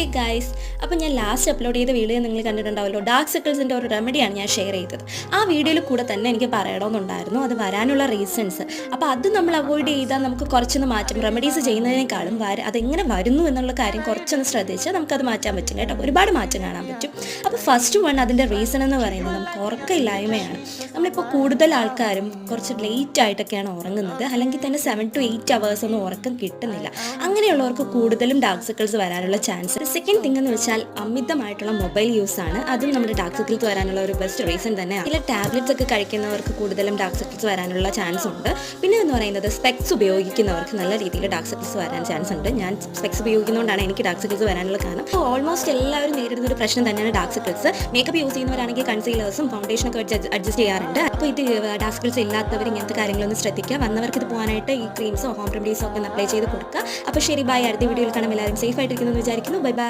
Hey guys, അപ്പോൾ ഞാൻ last upload ചെയ്ത വീഡിയോ നിങ്ങൾ കണ്ടിട്ടുണ്ടാവല്ലോ, ഡാർക്ക് സർക്കിൾസിൻ്റെ ഒരു റെമഡിയാണ് ഞാൻ ഷെയർ ചെയ്തത്. ആ വീഡിയോയിൽ കൂടെ തന്നെ എനിക്ക് പറയണമെന്നുണ്ടായിരുന്നു അത് വരാനുള്ള റീസൺസ്. അപ്പോൾ അത് നമ്മൾ അവോയ്ഡ് ചെയ്താൽ നമുക്ക് കുറച്ചൊന്ന് മാറ്റും. റെമഡീസ് ചെയ്യുന്നതിനേക്കാളും അതെങ്ങനെ വരുന്നു എന്നുള്ള കാര്യം കുറച്ചൊന്ന് ശ്രദ്ധിച്ചാൽ നമുക്കത് മാറ്റാൻ പറ്റും കേട്ടോ. ഒരുപാട് മാറ്റം കാണാൻ പറ്റും. അപ്പോൾ ഫസ്റ്റ് വൺ, അതിൻ്റെ റീസൺ എന്ന് പറയുന്നത് നമുക്ക് ഉറക്കമില്ലായ്മയാണ്. നമ്മളിപ്പോൾ കൂടുതൽ ആൾക്കാരും കുറച്ച് ലേറ്റ് ആയിട്ടൊക്കെയാണ് ഉറങ്ങുന്നത്, അല്ലെങ്കിൽ തന്നെ 7 to 8 hours ഒന്നും ഉറക്കം കിട്ടുന്നില്ല. അങ്ങനെയുള്ളവർക്ക് കൂടുതലും ഡാർക്ക് സർക്കിൾസ് വരാനുള്ള ചാൻസ്. സെക്കൻഡ് തിങ് എന്ന് വെച്ചാൽ അമിതമായിട്ടുള്ള മൊബൈൽ യൂസ് ആണ്. അതും നമ്മുടെ ഡാർക്ക് സർക്കിൾസ് വരാനുള്ള ഒരു ബെസ്റ്റ് റീസൺ തന്നെയാണ്. ചില ടാബ്ലറ്റ്സ് ഒക്കെ കഴിക്കുന്നവർക്ക് കൂടുതലും ഡാർക്ക് സർക്കിൾസ് വരാനുള്ള ചാൻസ് ഉണ്ട്. പിന്നെ എന്ന് പറയുന്നത് സ്പെക്സ് ഉപയോഗിക്കുന്നവർക്ക് നല്ല രീതിയിൽ ഡാർക്ക് സർക്കിൾസ് വരാൻ ചാൻസ് ഉണ്ട്. ഞാൻ സ്പെക്സ് ഉപയോഗിക്കുന്നതുകൊണ്ടാണ് എനിക്ക് ഡാർക്ക് സർക്കിൾസ് വരാനുള്ള കാരണം. അപ്പോൾ ഓൾമോസ്റ്റ് എല്ലാവരും നേരിടുന്ന ഒരു പ്രശ്നം തന്നെയാണ് ഡാർക്ക് സർക്കിൾസ്. മേക്കപ്പ് യൂസ് ചെയ്യുന്നവരാണെങ്കിൽ കൺസീലേഴ്സും ഫൗണ്ടേഷനൊക്കെ അഡ്ജസ്റ്റ് ചെയ്യാറുണ്ട്. അപ്പോൾ ഇത് ഡാർക്ക് സർക്കിൾസ് ഇല്ലാത്തവർ ഇങ്ങനത്തെ കാര്യങ്ങളൊന്നും ശ്രദ്ധിക്കുക. വന്നവർക്ക് ഇത് പോകാനായിട്ട് ഈ ക്രീംസോ ഹോം റെമഡീസോ ഒക്കെ അപ്ലൈ ചെയ്ത് കൊടുക്കുക. അപ്പോൾ ശരി, ബൈ. അടുത്ത വീഡിയോയിൽ കാണാം. എല്ലാവരും സേഫ് ആയിട്ടിരിക്കുന്നു എന്ന് വിചാരിക്കുന്നു. Bye bye.